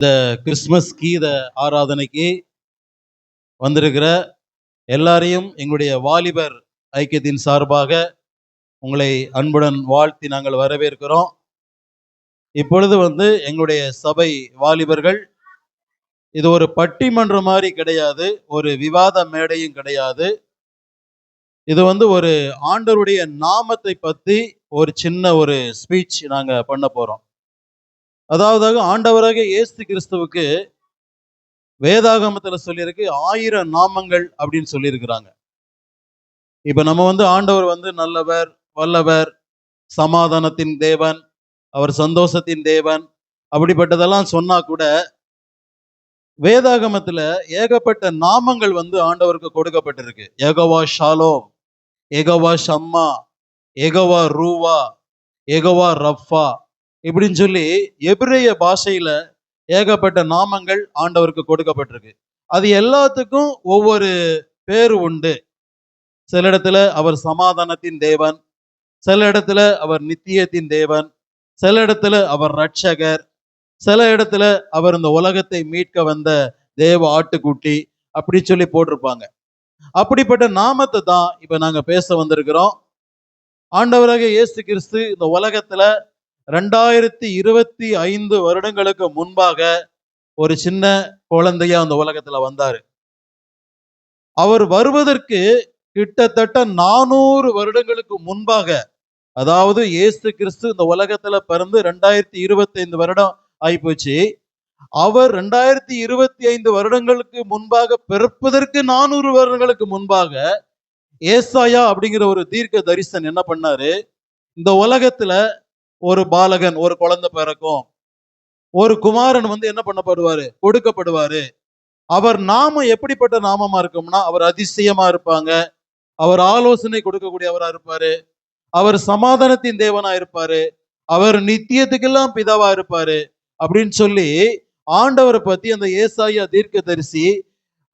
இந்த கிறிஸ்மஸ் கீத ஆராதனைக்கு வந்திருக்கிற எல்லாரையும் எங்களுடைய வாலிபர் ஐக்கியத்தின் சார்பாக உங்களை அன்புடன் வாழ்த்தி நாங்கள் வரவேற்கிறோம். இப்பொழுது எங்களுடைய சபை வாலிபர்கள் இது ஒரு பட்டிமன்றம் மாதிரி கிடையாது, ஒரு விவாத மேடையும் கிடையாது. இது ஒரு ஆண்டவருடைய நாமத்தை பற்றி ஒரு சின்ன ஒரு ஸ்பீச் நாங்க பண்ண போறோம். அதாவது ஆண்டவராக இயேசு கிறிஸ்துவுக்கு வேதாகமத்துல சொல்லியிருக்கு 1000 நாமங்கள் அப்படின்னு சொல்லியிருக்கிறாங்க. இப்ப நம்ம ஆண்டவர் நல்லவர், வல்லவர், சமாதானத்தின் தேவன், அவர் சந்தோஷத்தின் தேவன் அப்படிப்பட்டதெல்லாம் சொன்னா கூட வேதாகமத்துல ஏகப்பட்ட நாமங்கள் ஆண்டவருக்கு கொடுக்கப்பட்டிருக்கு. யெகோவா ஷாலோம், யெகோவா ஷம்மா, யெகோவா ரூவா, யெகோவா ரஃபா இப்படின்னு சொல்லி எபிரேய பாஷையில ஏகப்பட்ட நாமங்கள் ஆண்டவருக்கு கொடுக்கப்பட்டிருக்கு. அது எல்லாத்துக்கும் ஒவ்வொரு பேரு உண்டு. சில இடத்துல அவர் சமாதானத்தின் தேவன், சில இடத்துல அவர் நித்தியத்தின் தேவன், சில இடத்துல அவர் ரட்சகர், சில இடத்துல அவர் இந்த உலகத்தை மீட்க வந்த தேவ ஆட்டுக்குட்டி அப்படி சொல்லி போட்டிருப்பாங்க. அப்படிப்பட்ட நாமத்தை தான் இப்ப நாங்க பேச வந்திருக்கிறோம். ஆண்டவராக இயேசு கிறிஸ்து இந்த உலகத்துல 2025 வருடங்களுக்கு முன்பாக ஒரு சின்ன குழந்தையா அந்த உலகத்துல வந்தாரு. அவர் வருவதற்கு கிட்டத்தட்ட 400 வருடங்களுக்கு முன்பாக, அதாவது இயேசு கிறிஸ்து இந்த உலகத்துல பிறந்து 2025 வருடம் ஆயிப்போச்சு. அவர் 2025 வருடங்களுக்கு முன்பாக பிறப்பதற்கு 400 வருடங்களுக்கு முன்பாக ஏசாயா அப்படிங்கிற ஒரு தீர்க்க தரிசன் என்ன பண்ணாரு, இந்த உலகத்துல ஒரு பாலகன், ஒரு குழந்தை பிறக்கும், ஒரு குமாரன் என்ன பண்ணப்படுவாரு, கொடுக்கப்படுவாரு. அவர் நாமம் எப்படிப்பட்ட நாமமா இருக்கும்னா, அவர் அதிசயமா இருப்பாங்க, அவர் ஆலோசனை கொடுக்கக்கூடியவரா இருப்பாரு, அவர் சமாதானத்தின் தேவனா இருப்பாரு, அவர் நித்தியத்துக்கெல்லாம் பிதாவா இருப்பாரு அப்படின்னு சொல்லி ஆண்டவரை பத்தி அந்த ஏசாயா தீர்க்க தரிசி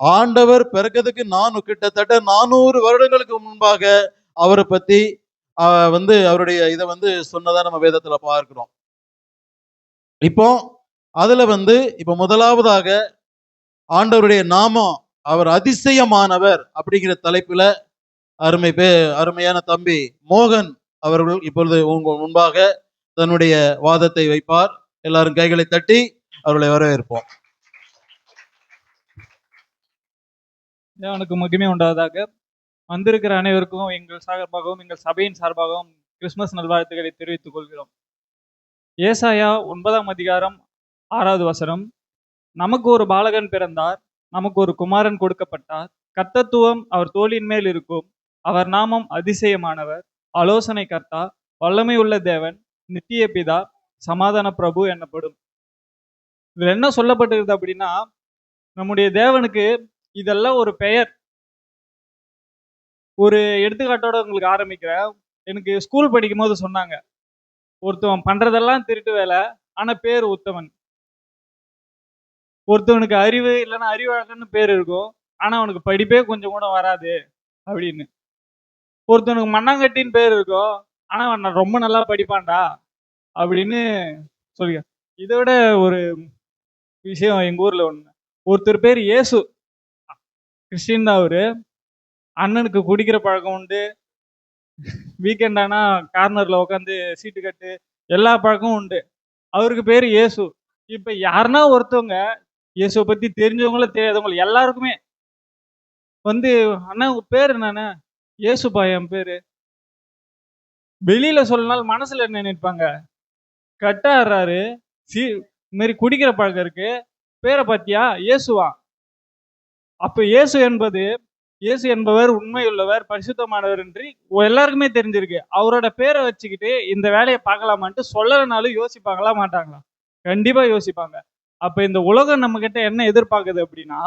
ஆண்டவர் பிறக்கிறதுக்கு கிட்டத்தட்ட 400 வருடங்களுக்கு முன்பாக அவரை பத்தி அவருடைய இதை சொன்னதா நம்ம வேதத்துல பார்க்கிறோம். இப்போ அதுல இப்ப முதலாவதாக ஆண்டவருடைய நாமம் அவர் அதிசயமானவர் அப்படிங்கிற தலைப்புல அருமையான தம்பி மோகன் அவர்கள் இப்பொழுது உங்க முன்பாக தன்னுடைய வாதத்தை வைப்பார். எல்லாரும் கைகளை தட்டி அவர்களை வரவேற்போம். தேவனுக்கு மகிமை உண்டாவதாக. வந்திருக்கிற அனைவருக்கும் எங்கள் சார்பாகவும் எங்கள் சபையின் சார்பாகவும் கிறிஸ்துமஸ் நல்வாழ்த்துக்களை தெரிவித்துக் கொள்கிறோம். ஏசாயா 9ஆம் அதிகாரம் 6வது வசனம், நமக்கு ஒரு பாலகன் பிறந்தார், நமக்கு ஒரு குமாரன் கொடுக்கப்பட்டார், கர்த்தத்துவம் அவர் தோளின் மேல் இருக்கும், அவர் நாமம் அதிசயமானவர், ஆலோசனை கர்த்தா, வல்லமை உள்ள தேவன், நித்திய பிதா, சமாதான பிரபு எனப்படும். இதுல என்ன சொல்லப்பட்டிருக்கு அப்படின்னா, நம்முடைய தேவனுக்கு இதெல்லாம் ஒரு பெயர். ஒரு எடுத்துக்காட்டோட உங்களுக்கு ஆரம்பிக்கிறேன். எனக்கு ஸ்கூல் படிக்கும் போது சொன்னாங்க, ஒருத்தவன் பண்றதெல்லாம் திருட்டு வேலை, ஆனா பேர் உத்தமன். ஒருத்தவனுக்கு அறிவு இல்லைன்னா அறிவாளன்னு பேர் இருக்கும், ஆனா அவனுக்கு படிப்பே கொஞ்சம் கூட வராது அப்படின்னு. ஒருத்தவனுக்கு மண்ணாங்கட்டின்னு பேர் இருக்கும், ஆனா அவன் ரொம்ப நல்லா படிப்பான்டா அப்படின்னு சொல்லுங்க. இதோட ஒரு விஷயம் எங்க ஊர்ல ஒண்ணு, ஒருத்தர் பேர் இயேசு, கிறிஸ்டின் தான் அவரு. அண்ணனுக்கு குடிக்கிற பழக்கம் உண்டு, வீக்கெண்ட் ஆனா கார்னர்ல உட்காந்து சீட்டு கட்டு எல்லா பழக்கமும் உண்டு. அவருக்கு பேரு இயேசு. இப்ப யாருன்னா ஒருத்தவங்க இயேசுவை பத்தி தெரிஞ்சவங்களும் தெரியாதவங்களும் எல்லாருக்குமே அண்ணா உங்க பேரு என்னன்னு, இயேசுப்பா என் பேரு. வெளியில சொல்லனாலும் மனசுல என்ன நினைப்பாங்க, கட்டாடுறாரு, இது மாதிரி குடிக்கிற பழக்கம் இருக்கு, பேரை பாத்தியா இயேசுவா. அப்ப இயேசு என்பவர் உண்மையுள்ளவர், பரிசுத்தமானவர் என்று எல்லாருக்குமே தெரிஞ்சிருக்கு. அவரோட பேரை வச்சுக்கிட்டு இந்த வேலையை பார்க்கலாமான்ட்டு சொல்லலனாலும் யோசிப்பாங்களா மாட்டாங்களா? கண்டிப்பா யோசிப்பாங்க. அப்ப இந்த உலகம் நம்ம கிட்ட என்ன எதிர்பார்க்குது அப்படின்னா,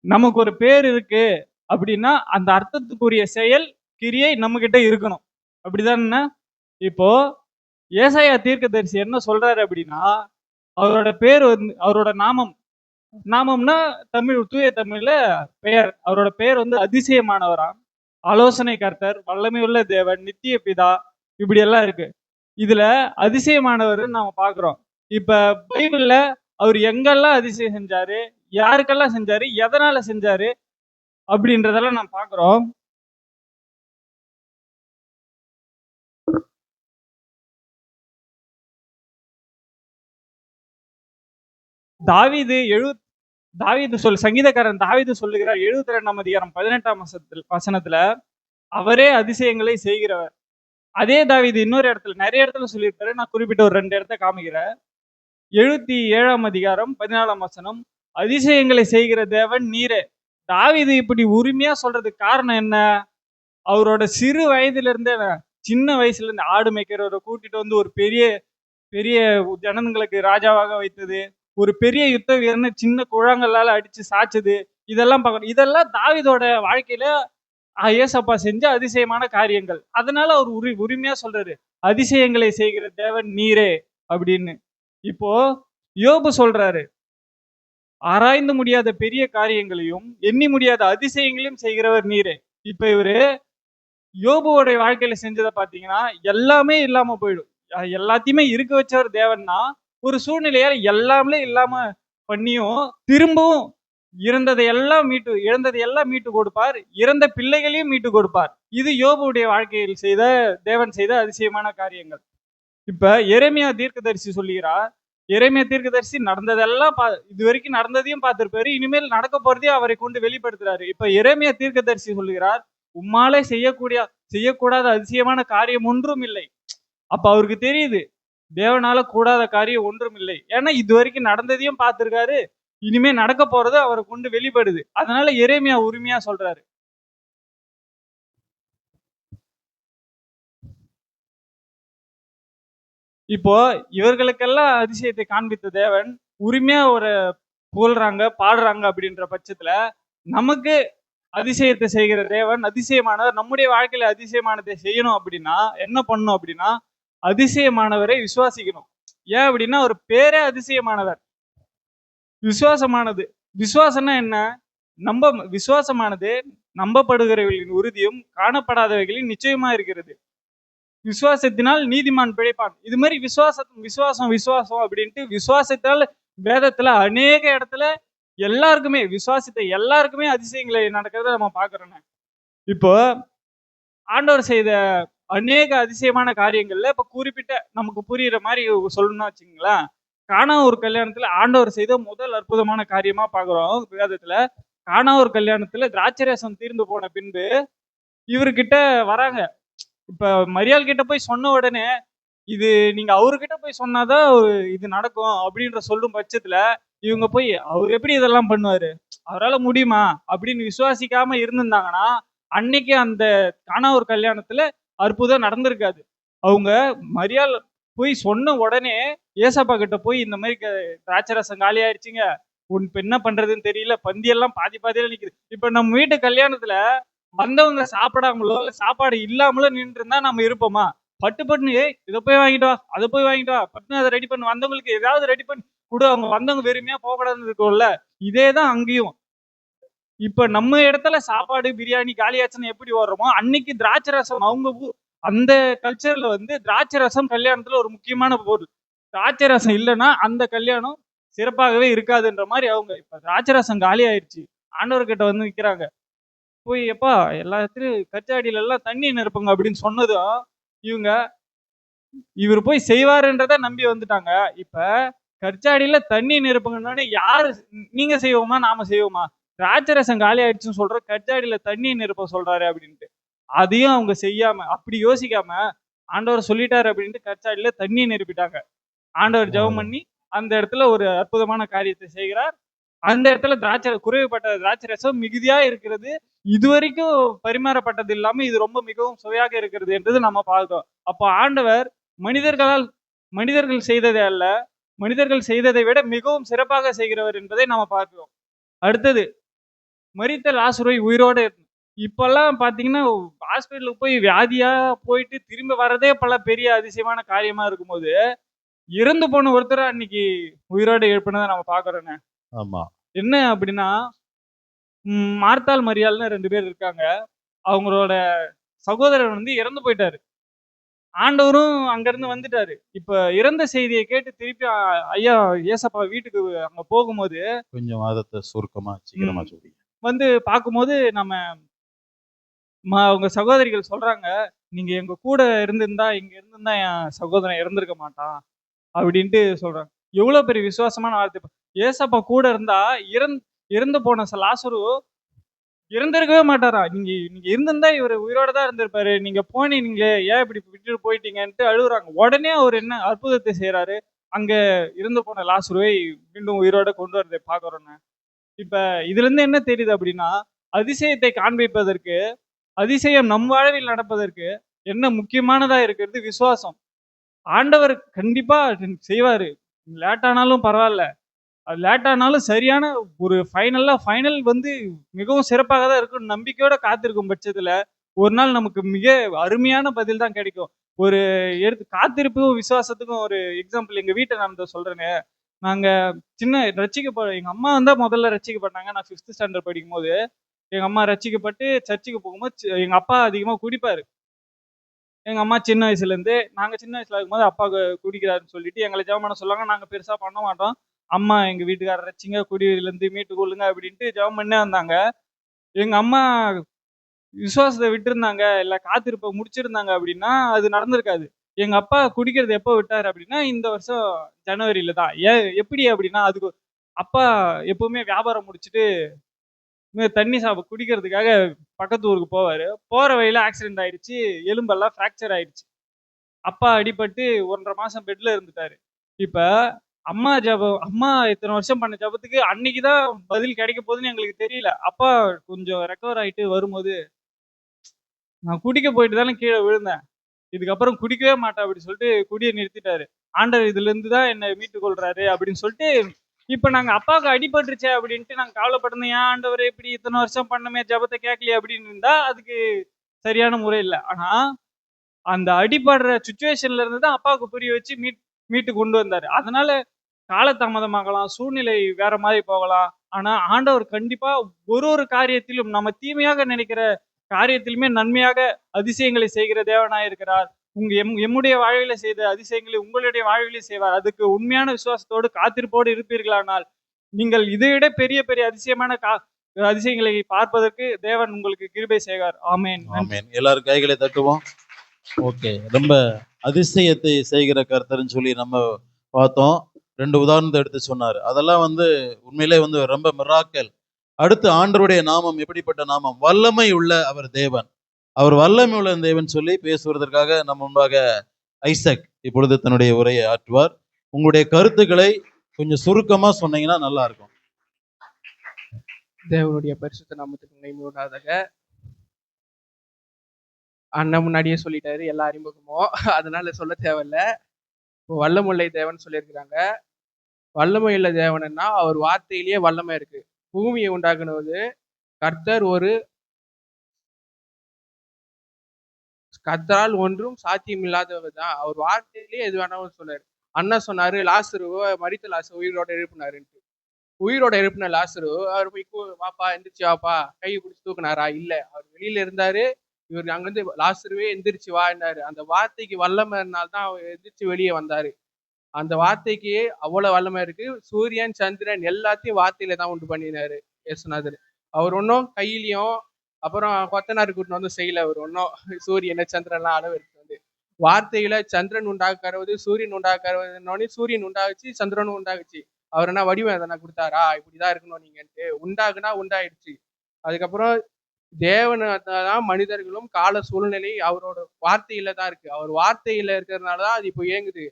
நமக்கு ஒரு பேர் இருக்கு அப்படின்னா அந்த அர்த்தத்துக்குரிய செயல் கிரியை நம்ம கிட்ட இருக்கணும். அப்படிதானே? இப்போ ஏசாயா தீர்க்கதரிசி என்ன சொல்றாரு அப்படின்னா, அவரோட பேர் அவரோட நாமம்னா தமிழ், தூய தமிழ்ல பெயர். அவரோட பெயர் அதிசயமானவராம், ஆலோசனை கர்த்தர், வல்லமையுள்ள தேவன், நித்திய பிதா, இப்படி எல்லாம் இருக்கு. இதுல அதிசயமானவர் நாம பாக்குறோம். இப்ப பைபிள்ல அவர் எங்கெல்லாம் அதிசயம் செஞ்சாரு, யாருக்கெல்லாம் செஞ்சாரு, எதனால செஞ்சாரு அப்படின்றதெல்லாம் நம்ம பார்க்கிறோம். தாவீது சங்கீதக்காரன் தாவீது சொல்லுகிறார் 72ஆம் அதிகாரம் 18ஆம் வசனத்துல அவரே அதிசயங்களை செய்கிறவர். அதே தாவீது இன்னொரு இடத்துல நிறைய இடத்துல சொல்லியிருக்காரு. நான் குறிப்பிட்ட ஒரு 2 இடத்த காமிக்கிறேன். 77ஆம் அதிகாரம் 14ஆம் வசனம், அதிசயங்களை செய்கிற தேவன் நீரே. தாவீது இப்படி உரிமையா சொல்றதுக்கு காரணம் என்ன? அவரோட சிறு வயதுல இருந்தே சின்ன வயசுல இருந்து ஆடு மேய்க்கிறவரை கூட்டிட்டு வந்து ஒரு பெரிய பெரிய ஜனங்களுக்கு ராஜாவாக வைத்தது, ஒரு பெரிய யுத்த வீரனை சின்ன குழாங்கல்லால அடிச்சு சாச்சது, இதெல்லாம் பார்க்கணும். இதெல்லாம் தாவீதோட வாழ்க்கையில ஏசப்பா செஞ்ச அதிசயமான காரியங்கள். அதனால அவர் உரிமையா சொல்றாரு, அதிசயங்களை செய்கிற தேவன் நீரே அப்படின்னு. இப்போ யோபு சொல்றாரு, ஆராய்ந்து முடியாத பெரிய காரியங்களையும் எண்ணி முடியாத அதிசயங்களையும் செய்கிறவர் நீரே. இப்ப இவரு யோபுவோட வாழ்க்கையில செஞ்சதை பாத்தீங்கன்னா எல்லாமே இல்லாம போயிடும். எல்லாத்தையுமே இருக்க வச்சவர் தேவன்னா ஒரு சூழ்நிலையால எல்லாமே இல்லாம பண்ணியும் திரும்பவும் இழந்ததை எல்லாம் மீட்டு கொடுப்பார், இறந்த பிள்ளைகளையும் மீட்டு கொடுப்பார். இது யோபுடைய வாழ்க்கையில் தேவன் செய்த அதிசயமான காரியங்கள். இப்ப எரேமியா தீர்க்கதரிசி சொல்லுகிறார், எரேமியா தீர்க்கதரிசி நடந்ததெல்லாம் இது வரைக்கும் நடந்ததையும் பார்த்திருப்பாரு, இனிமேல் நடக்க போறதையும் அவரை கொண்டு வெளிப்படுத்துறாரு. இப்ப எரேமியா தீர்க்கதரிசி சொல்லுகிறார், உம்மாலே செய்யக்கூடாத அதிசயமான காரியம் ஒன்றும் இல்லை. அப்ப அவருக்கு தெரியுது தேவனால கூடாத காரியம் ஒன்றும் இல்லை. ஏன்னா இது வரைக்கும் நடந்ததையும் பார்த்திருக்காரு, இனிமே நடக்க போறது அவரை கொண்டு வெளிப்படுது. அதனால எரேமியா உரிமையா சொல்றாரு. இப்போ இவர்களுக்கெல்லாம் அதிசயத்தை காண்பித்த தேவன் உரிமையா ஒரு புகழ்றாங்க, பாடுறாங்க அப்படின்ற பட்சத்துல நமக்கு அதிசயத்தை செய்கிற தேவன் அதிசயமானவர். நம்முடைய வாழ்க்கையில அதிசயமானதை செய்யணும் அப்படின்னா என்ன பண்ணணும் அப்படின்னா, அதிசயமானவரை விசுவாசிக்கணும். ஏன் அப்படின்னா ஒரு பேரே அதிசயமானவர். விசுவாசம்னா என்ன? விசுவாசமானது நம்பப்படுகிறவர்களின் உறுதியும் காணப்படாதவைகளின் நிச்சயமா இருக்கிறது. விசுவாசத்தினால் நீதிமான் பிழைப்பான். இது மாதிரி விசுவாசம் அப்படின்ட்டு விசுவாசத்தால் வேதத்துல அநேக இடத்துல எல்லாருக்குமே அதிசயங்களை நடக்கிறத நம்ம பாக்குறோம். இப்போ ஆண்டவர் செய்த அநேக அதிசயமான காரியங்கள்ல இப்ப குறிப்பிட்ட நமக்கு புரியுற மாதிரி சொல்லணும்னா வச்சுங்களேன், கானா ஒரு கல்யாணத்துல ஆண்டவர் செய்த முதல் அற்புதமான காரியமா பாக்குறோம் வேதத்துல. கானா ஒரு கல்யாணத்துல திராட்சரசம் தீர்ந்து போன பின்பு இவர்கிட்ட வராங்க. இப்ப மரியாள் கிட்ட போய் சொன்ன உடனே இது நீங்க அவர்கிட்ட போய் சொன்னாதான் இது நடக்கும் அப்படின்ற சொல்லும் பட்சத்துல இவங்க போய் அவர் எப்படி இதெல்லாம் பண்ணுவாரு, அவரால் முடியுமா அப்படின்னு விசுவாசிக்காம இருந்திருந்தாங்கன்னா அன்னைக்கு அந்த கானாவூர் கல்யாணத்துல அற்புதம் நடந்திருக்காது. அவங்க மரியாள் போய் சொன்ன உடனே ஏசப்பா கிட்ட போய் இந்த மாதிரி திராட்சரசம் காலி ஆயிடுச்சுங்க, இப்ப என்ன பண்றதுன்னு தெரியல, பந்தியெல்லாம் பாதியில நிக்குது. இப்ப நம்ம வீட்டு கல்யாணத்துல வந்தவங்க சாப்பிடாமலோ இல்ல சாப்பாடு இல்லாமலோ நின்று இருந்தா நம்ம இருப்போமா? பட்டுன்னு இதை போய் வாங்கிட்டு வா, அதை போய் வாங்கிட்டு வா, பட்டுன்னு அதை ரெடி பண்ணு, வந்தவங்களுக்கு ஏதாவது ரெடி பண்ணி கூட அவங்க வந்தவங்க வெறுமையா போகக்கூடாதுன்னு இருக்கும்ல. இதேதான் அங்கேயும். இப்ப நம்ம இடத்துல சாப்பாடு பிரியாணி காலியாச்சுன்னு எப்படி வர்றோமோ அன்னைக்கு திராட்சை ரசம் அந்த கல்ச்சர்ல திராட்சை ரசம் கல்யாணத்துல ஒரு முக்கியமான பொருள். திராட்சை ரசம் இல்லைன்னா அந்த கல்யாணம் சிறப்பாகவே இருக்காதுன்ற மாதிரி அவங்க இப்ப திராட்சை ரசம் காலி ஆயிடுச்சு, ஆண்டவர்கிட்ட நிக்கிறாங்க. போய் எப்பா எல்லாத்துலயும் கச்சாடியில எல்லாம் தண்ணி நிரப்புங்க அப்படின்னு சொன்னதும் இவர் போய் செய்வாருன்றத நம்பி வந்துட்டாங்க. இப்ப கச்சாடியில தண்ணி நிரப்புங்கன்னு யாரு, நீங்க செய்வோமா நாம செய்வோமா? திராட்சரசம் காலி ஆயிடுச்சுன்னு சொல்ற, கச்சாடியில தண்ணி நிரப்ப சொல்றாரு அப்படின்ட்டு அதையும் அவங்க செய்யாம அப்படி யோசிக்காம ஆண்டவர் சொல்லிட்டாரு அப்படின்ட்டு கச்சாடியில தண்ணி நிரப்பிட்டாங்க. ஆண்டவர் ஜெபம் பண்ணி அந்த இடத்துல ஒரு அற்புதமான காரியத்தை செய்கிறார். அந்த இடத்துல குறைவுபட்ட திராட்சை ரசம் மிகுதியா இருக்கிறது, இதுவரைக்கும் பரிமாறப்பட்டது இல்லாம இது ரொம்ப மிகவும் சுவையாக இருக்கிறது என்றது நம்ம பார்க்கிறோம். அப்போ ஆண்டவர் மனிதர்கள் செய்ததே அல்ல, மனிதர்கள் செய்ததை விட மிகவும் சிறப்பாக செய்கிறவர் என்பதை நம்ம பார்க்கிறோம். அடுத்தது மரித்த லாசருவை உயிரோடு. இப்பெல்லாம் பாத்தீங்கன்னா ஹாஸ்பிட்டலுக்கு போய் வியாதியா போயிட்டு திரும்ப வர்றதே பல பெரிய அதிசயமான காரியமா இருக்கும்போது இறந்து போன ஒருத்தர் அன்னைக்கு உயிரோடு எழுப்பினதை நம்ம பாக்குறோங்க. ஆமா. என்ன அப்படின்னா, மார்த்தாள் மரியாள்னு 2 பேர் இருக்காங்க. அவங்களோட சகோதரர் இறந்து போயிட்டாரு. ஆண்டவரும் அங்கிருந்து வந்துட்டாரு. இப்ப இறந்த செய்தியை கேட்டு திருப்பி ஐயா ஏசப்பா வீட்டுக்கு அங்க போகும்போது கொஞ்சம் வாதத்தை சுருக்கமா சீக்கிரமா ம், சொல்றீங்க. வந்து பார்க்கும்போது நம்ம அவங்க சகோதரிகள் சொல்றாங்க, "நீங்க எங்க கூட இருந்திருந்தா, இங்க இருந்திருந்தா என் சகோதரன் இறந்திருக்க மாட்டான்." அப்படின்ட்டு சொல்றாங்க. எவ்வளவு பெரிய விசுவாசமான வார்த்தை. ஏசப்பா கூட இருந்தா இறந்து போன லாசரு இறந்திருக்கவே மாட்டாராம். நீங்க நீங்க இருந்திருந்தா இவரு உயிரோட தான் இருந்திருப்பாரு. நீங்க போனீங்களே, ஏன் இப்படி விட்டுட்டு போயிட்டீங்கன்ட்டு அழுவுறாங்க. உடனே அவரு என்ன அற்புதத்தை செய்றாரு. அங்க இறந்து போன லாசருவை மீண்டும் உயிரோட கொண்டு வரதை பார்க்கிறோங்க. இப்ப இதுல இருந்து என்ன தெரியுது அப்படின்னா, அதிசயத்தை காண்பிப்பதற்கு, அதிசயம் நம் வாழ்வில் நடப்பதற்கு என்ன முக்கியமானதா இருக்கிறது விசுவாசம். ஆண்டவர் கண்டிப்பா செய்வாரு. லேட் ஆனாலும் பரவால்ல. அது லேட் ஆனாலும் சரியான ஒரு ஃபைனல் வந்து மிகவும் சிறப்பாக தான் இருக்கும்னு நம்பிக்கையோட காத்திருக்கும் பட்சத்துல, ஒரு நாள் நமக்கு மிக அருமையான பதில் தான் கிடைக்கும். ஒரு காத்திருப்புக்கும், விசுவாசத்துக்கும் ஒரு எக்ஸாம்பிள் எங்க வீட்ல நடந்தத சொல்றேனே. நாங்க எங்க அம்மா தான் முதல்ல ரட்சிக்கப்பட்டாங்க. நான் 5த் ஸ்டாண்டர்ட் படிக்கும்போது, எங்க அம்மா ரட்சிக்கப்பட்டு சர்ச்சுக்கு போகும்போது, எங்க அப்பா அதிகமா குடிப்பாரு. எங்க அம்மா சின்ன வயசுலேருந்து நாங்க சின்ன வயசுல இருக்கும்போது அப்பா குடிக்கிறாருன்னு சொல்லிட்டு எங்கள ஜெபம் பண்ண சொல்லுவாங்க. நாங்க பெருசா பண்ண மாட்டோம். அம்மா எங்க வீட்டுக்காரர ரட்சிங்க, குடியிலிருந்து மீட்டுக் கொள்ளுங்க அப்படின்ட்டு ஜெபம் பண்ணே வந்தாங்க. எங்க அம்மா விசுவாசத்த விட்டிருந்தாங்க, இல்ல காத்திருப்ப முடிச்சிருந்தாங்க அப்படின்னா, அது நடந்திருக்காது. எங்க அப்பா குடிக்கிறத எப்ப விட்டாரு அப்படின்னா, இந்த வருஷம் ஜனவரில தான். எப்படி அப்படின்னா, அதுக்கு அப்பா எப்பவுமே வியாபாரம் முடிச்சுட்டு தண்ணி குடிக்கிறதுக்காக பக்கத்து ஊருக்கு போவாரு. போற வழியில ஆக்சிடென்ட் ஆயிடுச்சு. எலும்பெல்லாம் ஃப்ராக்சர் ஆயிடுச்சு. அப்பா அடிபட்டு 1 1/2 மாசம் பெட்ல இருந்துட்டாரு. இப்ப அம்மா இத்தன வருஷம் பண்ண ஜெபத்துக்கு அன்னைக்கு தான் பதில் கிடைக்க போதுன்னு எங்களுக்கு தெரியல. அப்பா கொஞ்சம் ரெக்கவர் ஆயிட்டு வரும்போது, "நான் குடிக்க போயிட்டு தானே கீழ விழுந்தேன். இதுக்கப்புறம் குடிக்கவே மாட்டேன்" அப்படின்னு சொல்லிட்டு குடிய நிறுத்திட்டாரு. ஆண்டவர் இதிலிருந்து தான் என்ன மீட்டுக் கொள்றாரு அப்படின்னு சொல்லிட்டு, இப்ப நாங்க அப்பாவுக்கு அடிபட்டுருச்சே அப்படின்ட்டு நாங்க கவலைப்பட்டிருந்தோம். "ஏன் ஆண்டவரே இப்படி இத்தன வருஷம் பண்ணோமே ஜெபத்த கேட்கலையே" அப்படின்னு இருந்தா, அதுக்கு சரியான முறை இல்ல. ஆனா அந்த அடிபடுற சிச்சுவேஷன்ல இருந்து தான் அப்பாவுக்கு புரிய வச்சு மீட்டு கொண்டு வந்தாரு. அதனால காலதாமதமாகலாம், சூழ்நிலை வேற மாரி போகலாம். ஆனா ஆண்டவர் கண்டிப்பா ஒரு ஒரு காரியத்திலும் நம்ம தீமையாக நினைக்கிற காரியத்திலுமே நன்மையாக அதிசயங்களை செய்கிற தேவனாய் இருக்கிறார். எம்முடைய வாழ்விலே செய்த அதிசயங்களை உங்களுடைய வாழ்விலே செய்வார். அதுக்கு உண்மையான விசுவாசத்தோடு காத்திருப்போடு இருப்பீர்களானால், நீங்கள் இதைவிட பெரிய பெரிய அதிசயங்களை பார்ப்பதற்கு தேவன் உங்களுக்கு கிருபை செய்வார். ஆமென். நன்றி. ஆமென். எல்லாரும் கைகளை தட்டுவோம். ஓகே. ரொம்ப அதிசயத்தை செய்கிற கர்த்தர்ன்னு சொல்லி நம்ம பார்த்தோம். 2 உதாரணத்த எடுத்து சொன்னாரு. அதெல்லாம் வந்து உண்மையிலே வந்து ரொம்ப மிராக்கிள். அடுத்து ஆண்டவருடைய நாமம் எப்படிப்பட்ட நாமம்? வல்லமை உள்ள அவர் தேவன். அவர் வல்லமை உள்ள தேவன் சொல்லி பேசுவதற்காக நம்ம முன்பாக ஐசக் இப்பொழுது தன்னுடைய உரையை ஆற்றுவார். உங்களுடைய கருத்துக்களை கொஞ்சம் சுருக்கமா சொன்னீங்கன்னா நல்லா இருக்கும். தேவனுடைய பரிசுத்த நாமத்துக்கு மகிமை உண்டாவதாக. அண்ணன் முன்னாடியே சொல்லிட்டாரு எல்லா அறிமுகமும், அதனால சொல்ல தேவையில்ல. இப்போ வல்லமுள்ள தேவன் சொல்லியிருக்கிறாங்க. வல்லமையுள்ள தேவன்னா அவர் வார்த்தையிலேயே வல்லமை இருக்கு. பூமியை உண்டாக்குனது கர்த்தர் கர்த்தரால் ஒன்றும் சாத்தியம் இல்லாதவர் தான். அவர் வார்த்தையிலேயே எது வேணாலும் சொன்னாரு. அண்ணன் சொன்னாரு லாசருவ மரித்த லாசரு உயிரோட எழுப்பினாருன்ட்டு. உயிரோட எழுப்பின லாசரு அவர் போய் வாப்பா எந்திரிச்சு வாப்பா கையை பிடிச்சி தூக்குனாரா? இல்ல. அவர் வெளியில இருந்தாரு. இவர் அங்கிருந்து லாசருவே எந்திரிச்சு வான்னாரு. அந்த வார்த்தைக்கு வல்லமைனால தான் அவர் எந்திரிச்சு வெளியே வந்தாரு. அந்த வார்த்தைக்கு அவ்வளவு வல்லமை இருக்கு. சூரியன், சந்திரன் எல்லாத்தையும் வார்த்தையில தான் உண்டு பண்ணினாரு இயேசுநாதர். அவர் ஒன்றும் கையிலையும் அப்புறம் கொத்தனார் கூட்டின்னு வந்து செய்யல. அவர் ஒன்றும் சூரியனை சந்திரன்லாம் அளவு எடுத்து வந்து வார்த்தையில சந்திரன் உண்டாக்குறது, சூரியன் உண்டாக்குறதுனோடனே சூரியன் உண்டாகுச்சு, சந்திரனும் உண்டாகுச்சு. அவர் என்ன வடிவம் எதனா கொடுத்தாரா? இப்படிதான் இருக்கணும் நீங்கன்ட்டு. உண்டாகுனா உண்டாயிடுச்சு. அதுக்கப்புறம் தேவன் தான் மனிதர்களும் கால சூழ்நிலை அவரோட வார்த்தையில தான் இருக்கு. அவர் வார்த்தையில இருக்கிறதுனாலதான் அது இப்போ இயங்குது.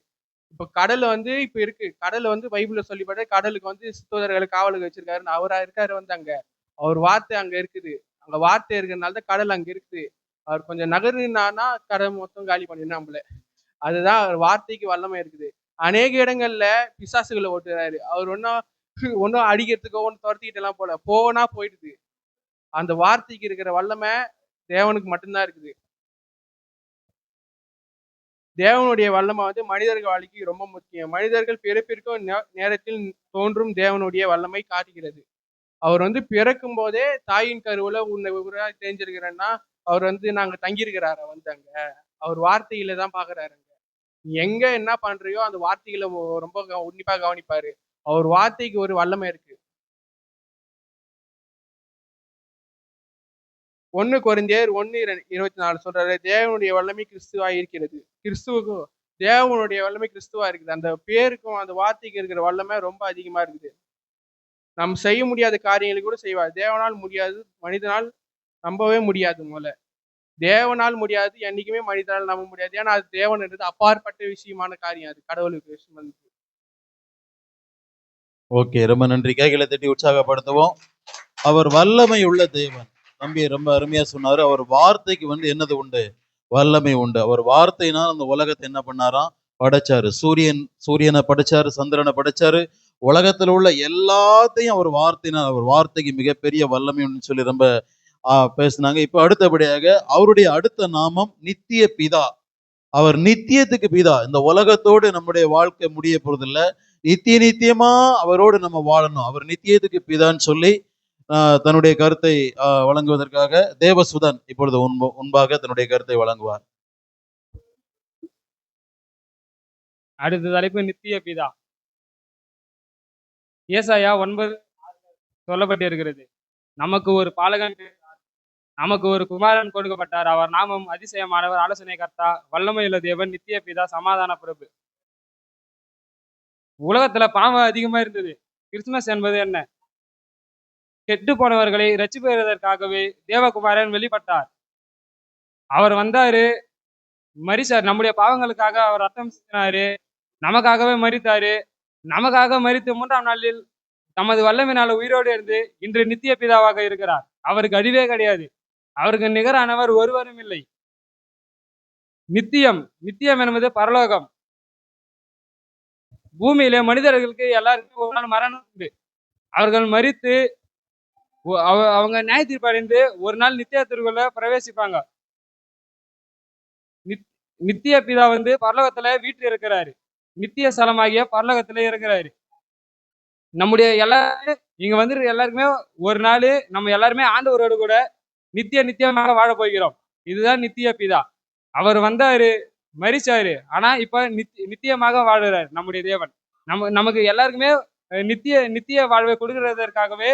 இப்ப கடல் வந்து இப்ப இருக்கு. கடல் வந்து பைபிள்ல சொல்லப்பட்ட கடலுக்கு வந்து தூதர்களை காவலுக்கு வச்சிருக்காருன்னு அவரா இருக்காரு வந்து அங்க. அவர் வார்த்தை அங்க இருக்குது. அங்க வார்த்தை இருக்கிறதுனால தான் கடல் அங்க இருக்குது. அவர் கொஞ்சம் நகர்னானா கடல் மொத்தம் காலி பண்ணிடும் நம்மள. அதுதான் அவர் வார்த்தைக்கு வல்லமை இருக்குது. அநேக இடங்கள்ல பிசாசுகளை ஓட்டுறாரு. அவர் ஒன்னும் அடிக்கிறதுக்கோ ஒன்னும் துரத்திக்கிட்டு எல்லாம் போல. போனா போயிடுது. அந்த வார்த்தைக்கு இருக்கிற வல்லமை தேவனுக்கு மட்டும்தான் இருக்குது. தேவனுடைய வல்லமை வந்து மனிதர்கள் வாழ்க்கைக்கு ரொம்ப முக்கியம். மனிதர்கள் பிறப்பிற்கும் நேரத்தில் தோன்றும் தேவனுடைய வல்லமை காட்டுகிறது. அவர் வந்து பிறக்கும் போதே தாயின் கருவுல உன்னை தெரிஞ்சிருக்கிறேன்னா அவர் வந்து நாங்க தங்கியிருக்கிறார வந்து அங்க. அவர் வார்த்தையில தான் பாக்குறாருங்க. நீ எங்க என்ன பண்றியோ அந்த வார்த்தைகளை ரொம்ப உன்னிப்பா கவனிப்பாரு. அவர் வார்த்தைக்கு ஒரு வல்லமை இருக்கு. 1 கொரிந்தியர் 1:24 சொல்றாரு, தேவனுடைய வல்லமை கிறிஸ்துவாய் இருக்கிறது. கிறிஸ்துவுக்கும் தேவனுடைய வல்லமை கிறிஸ்துவா இருக்குது. அந்த பேருக்கும் அந்த வார்த்தைக்கு இருக்கிற வல்லமை ரொம்ப அதிகமா இருக்குது. நம்ம செய்ய முடியாத காரியங்களை கூட செய்வார். தேவனால் முடியாது, மனிதனால் நம்பவே முடியாது முதல்ல. தேவனால் முடியாது, என்னைக்குமே மனிதனால் நம்ப முடியாது. ஏன்னா அது தேவன்ன்றது அப்பாற்பட்ட விஷயமான காரியம் அது. கடவுளுக்கு விஷயம். ஓகே, ரொம்ப நன்றி. கைகளை தட்டி உற்சாகப்படுத்துவோம். அவர் வல்லமை உள்ள தேவன். தம்பி ரொம்ப அருமையா சொன்னாரு. அவர் வார்த்தைக்கு என்னது உண்டு? வல்லமை உண்டு. அவர் வார்த்தையினால் அந்த உலகத்தை என்ன பண்ணாராம்? படைச்சாரு. சூரியனை படைச்சாரு, சந்திரனை படைச்சாரு. உலகத்துல உள்ள எல்லாத்தையும் அவர் வார்த்தையினால், அவர் வார்த்தைக்கு மிகப்பெரிய வல்லமை உண்டுன்னு சொல்லி ரொம்ப பேசினாங்க. இப்ப அடுத்தபடியாக அவருடைய அடுத்த நாமம் நித்திய பிதா. அவர் நித்தியத்துக்கு பிதா. இந்த உலகத்தோடு நம்முடைய வாழ்க்கை முடிய போறதில்ல. நித்தியமா அவரோடு நம்ம வாழணும். அவர் நித்தியத்துக்கு பிதான்னு சொல்லி தன்னுடைய கருத்தை வழங்குவதற்காக தேவசுதன் இப்பொழுது முன்பாக தன்னுடைய கருத்தை வழங்குவார். அடுத்த தலைப்பு நித்திய பிதா. ஏசாயா 9 சொல்லப்பட்டிருக்கிறது, நமக்கு ஒரு பாலகன், நமக்கு ஒரு குமாரன் கொடுக்கப்பட்டார், அவர் நாமம் அதிசயமானவர், ஆலோசனை கர்த்தா, வல்லமையுள்ள தேவன், நித்திய பிதா, சமாதான பிரபு. உலகத்துல பாவம் அதிகமா இருந்தது. கிறிஸ்துமஸ் என்பது என்ன? கெட்டு போனவர்களை ரட்சிப்பதற்காகவே தேவகுமாரன் வெளிப்பட்டார். அவர் வந்தாரு, மரிச்சார், நம்முடைய பாவங்களுக்காக அவர் ரத்தம் சிந்தினாரு, நமக்காகவே மரித்தாரு. நமக்காக மரித்து 3ஆம் நாளில் தமது வல்லமையினால உயிரோடு இருந்து இன்று நித்திய பிதாவாக இருக்கிறார். அவருக்கு அழிவே கிடையாது. அவருக்கு நிகரானவர் ஒருவரும் இல்லை. நித்தியம் என்பது பரலோகம். பூமியில மனிதர்களுக்கு எல்லாருக்கும் ஒரு நாள் மரணம் உண்டு. அவர்கள் மரித்து அவங்க நியாய தீர்ப்பு அடைந்து ஒரு நாள் நித்தியத்திற்குள்ள பிரவேசிப்பாங்க. நித்திய பிதா பரலோகத்துல வீட்டில் இருக்கிறாரு. நித்திய ஸ்தலமாகிய பரலோகத்துல இருக்கிறாரு. நம்முடைய எல்லாருமே இங்க எல்லாருக்குமே ஒரு நாள் நம்ம எல்லாருமே ஆண்டவரோடு கூட நித்தியமாக வாழ போகிறோம். இதுதான் நித்திய பிதா. அவர் வந்தாரு, மரிச்சாரு, ஆனா இப்ப நித்தியமாக வாழுறாரு நம்முடைய தேவன். நமக்கு எல்லாருக்குமே நித்திய வாழ்வை கொடுக்கிறதற்காகவே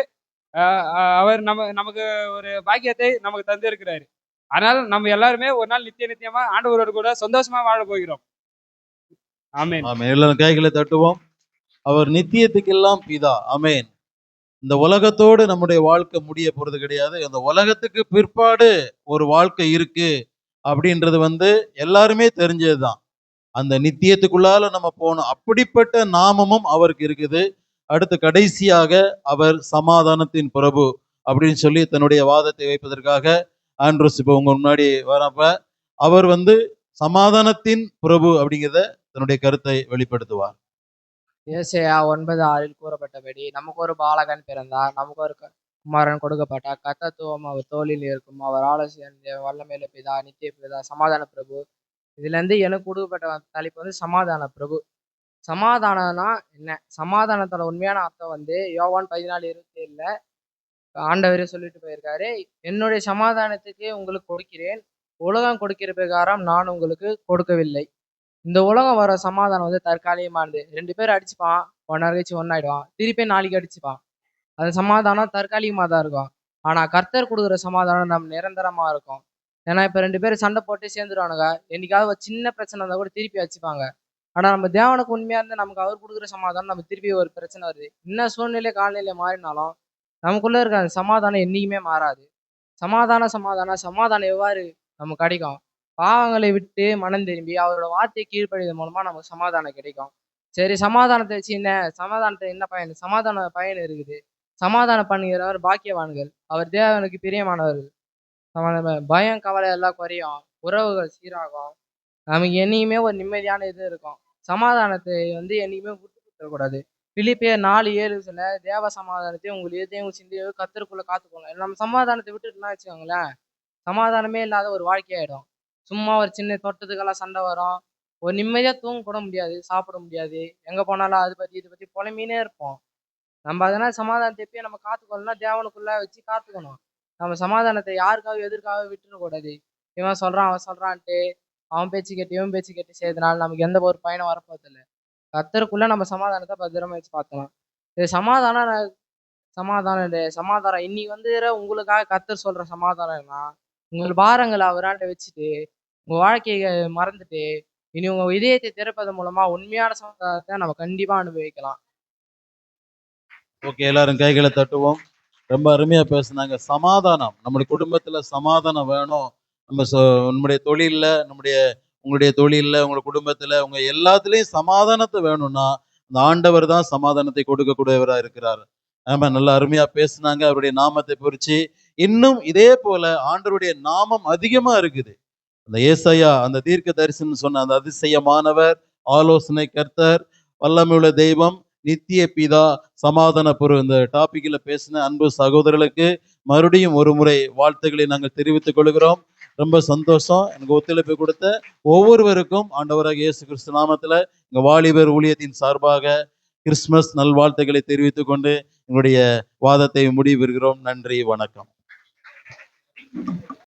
அவர் நமக்கு ஒரு பாக்கியத்தை நமக்கு தந்திருக்கிறாரு. அதனால நம்ம எல்லாருமே ஒரு நாள் நித்தியமா ஆண்டவரோடு கூட சந்தோஷமா வாழ போகிறோம். ஆமென். எல்லாரும் கைகளை தட்டுவோம். அவர் நித்தியத்துக்கெல்லாம் பிதா. ஆமென். இந்த உலகத்தோடு நம்முடைய வாழ்க்கை முடிய போறது கிடையாது. அந்த உலகத்துக்கு பிற்பாடு ஒரு வாழ்க்கை இருக்கு அப்படின்றது எல்லாருமே தெரிஞ்சதுதான். அந்த நித்தியத்துக்குள்ளால நம்ம போனோம். அப்படிப்பட்ட நாமமும் அவருக்கு இருக்குது. அடுத்து கடைசியாக அவர் சமாதானத்தின் பிரபு அப்படின்னு சொல்லி தன்னுடைய வாதத்தை வைப்பதற்காக ஆண்ட்ரூஸ் இப்போ உங்க முன்னாடி வரப்ப அவர் சமாதானத்தின் பிரபு அப்படிங்கிறத தன்னுடைய கருத்தை வெளிப்படுத்துவார். ஏசாயா 9:6 கூறப்பட்டபடி, நமக்கு ஒரு பாலகன் பிறந்தார், நமக்கு ஒரு குமாரன் கொடுக்கப்பட்டார், கர்த்தத்துவம் அவர் தோளில் இருக்கும், அவர் ஆலோசனை வல்லமையுள்ள பிதா, நித்திய பிதா, சமாதான பிரபு. இதுல இருந்து எனக்கு கொடுக்கப்பட்ட தலைப்பு சமாதான பிரபு. சமாதானம்னா என்ன? சமாதானத்தோட உண்மையான அர்த்தம் யோவான் 14:27 ஆண்டவரே சொல்லிட்டு போயிருக்காரு, என்னுடைய சமாதானத்துக்கு உங்களுக்கு கொடுக்கிறேன், உலகம் கொடுக்கிற பிரகாரம் நான் உங்களுக்கு கொடுக்கவில்லை. இந்த உலகம் வர சமாதானம் தற்காலிகமானது. 2 பேர் அடிச்சுப்பான், 1 hour கழிச்சு ஒன்னாயிடுவான், திருப்பி நாளைக்கு அடிச்சுப்பான். அது சமாதானம் தற்காலிகமாக தான் இருக்கும். ஆனா கர்த்தர் கொடுக்குற சமாதானம் நம்ம நிரந்தரமா இருக்கும். ஏன்னா இப்ப 2 பேரும் சண்டை போட்டு சேர்ந்துருவானுங்க, என்னைக்காவது ஒரு சின்ன பிரச்சனை இருந்தா கூட திருப்பி வச்சுப்பாங்க. ஆனா நம்ம தேவனுக்கு உண்மையா இருந்து நமக்கு அவர் கொடுக்குற சமாதானம் நம்ம திருப்பி ஒரு பிரச்சனை வருது, என்ன சூழ்நிலை காலநிலை மாறினாலும் நமக்குள்ள இருக்க அந்த சமாதானம் என்னைக்குமே மாறாது. சமாதானம் எவ்வாறு நமக்கு கிடைக்கும்? பாவங்களை விட்டு மனம் திரும்பி அவரோட வார்த்தையை கீழ்ப்படிவதன் மூலமா நமக்கு சமாதானம் கிடைக்கும். சரி, சமாதானத்தை வச்சு சமாதானத்தை என்ன பயன்? சமாதான பயன் இருக்குது. சமாதானம் பண்ணுகிறவர் பாக்கியவான்கள், அவர் தேவனுக்கு பிரியமானவர்கள். பயம் கவலை எல்லாம் குறையும், உறவுகள் சீராகும், நமக்கு என்னைக்குமே ஒரு நிம்மதியான இது இருக்கும். சமாதானத்தை என்னைக்குமே விட்டு கொடுத்துடக்கூடாது. பிலிப்பியர் 4:7 சொல்ல, தேவ சமாதானத்தை உங்கள் இதயம் சிந்தையோ கர்த்தருக்குள்ள காத்துக்கோங்க. நம்ம சமாதானத்தை விட்டுட்டுலாம் வச்சுக்கோங்களேன், சமாதானமே இல்லாத ஒரு வாழ்க்கையாயிடும். சும்மா ஒரு சின்ன தொட்டத்துக்கெல்லாம் சண்டை வரும், ஒரு நிம்மதியா தூங்க கூட முடியாது, சாப்பிட முடியாது, எங்க போனாலும் அது பத்தி இது பத்தி புலம்பினே இருப்போம். நம்ம அதனால சமாதானத்தை எப்பயும் நம்ம காத்துக்கணும்னா தேவனுக்குள்ள வச்சு காத்துக்கணும். நம்ம சமாதானத்தை யாருக்காக எதற்காக விட்டுறக்கூடாது. இவன் சொல்றான் அவன் சொல்றான்ட்டு அவன் பேச்சு கேட்டு இவன் பேச்சு கேட்டு செய்யறதுனால நமக்கு எந்த ஒரு பயனும் வரப்போதில்லை. கர்த்தருக்குள்ள நம்ம சமாதானத்தை பத்திரமா வச்சு பார்க்கலாம். இது சமாதானம் சமாதானம் இல்லை. சமாதானம் இன்னைக்கு வந்து உங்களுக்காக கர்த்தர் சொல்ற சமாதானம்னா, உங்கள் பாரங்களை அவராண்ட வச்சுட்டு உங்க வாழ்க்கையை மறந்துட்டு இனி உங்க இதயத்தை திறப்பதன் மூலமா உண்மையான சமாதானத்தை நம்ம கண்டிப்பா அனுபவிக்கலாம். ஓகே, எல்லாரும் கைகளை தட்டுவோம். ரொம்ப அருமையா பேசுனாங்க. சமாதானம், நம்முடைய குடும்பத்துல சமாதானம் வேணும். நம்முடைய தொழில்ல, உங்களுடைய தொழில்ல, உங்க குடும்பத்துல, உங்க எல்லாத்துலயும் சமாதானத்தை வேணும்னா இந்த ஆண்டவர் தான் சமாதானத்தை கொடுக்கக்கூடியவரா இருக்கிறார். ஆமா, நல்லா அருமையா பேசுனாங்க. அவருடைய நாமத்தை குறிச்சு இன்னும் இதே போல ஆண்டவருடைய நாமம் அதிகமா இருக்குது. அந்த ஏசாயா, அந்த தீர்க்க தரிசனம் சொன்ன அந்த அதிசயமானவர், ஆலோசனை கர்த்தர், வல்லமையுள்ள தெய்வம், நித்திய பிதா, சமாதான பொருள், இந்த டாபிக்ல பேசின அன்பு சகோதரர்களுக்கு மறுபடியும் ஒரு முறை வாழ்த்துக்களை நாங்கள் தெரிவித்துக் கொள்கிறோம். ரொம்ப சந்தோஷம். எனக்கு ஒத்துழைப்பு கொடுத்த ஒவ்வொருவருக்கும் ஆண்டவராக இயேசு கிறிஸ்து நாமத்துல எங்க வாலிபர் ஊழியத்தின் சார்பாக கிறிஸ்துமஸ் நல்வாழ்த்துக்களை தெரிவித்துக் கொண்டு எங்களுடைய வாதத்தை முடிவு பெறுகிறோம். நன்றி, வணக்கம்.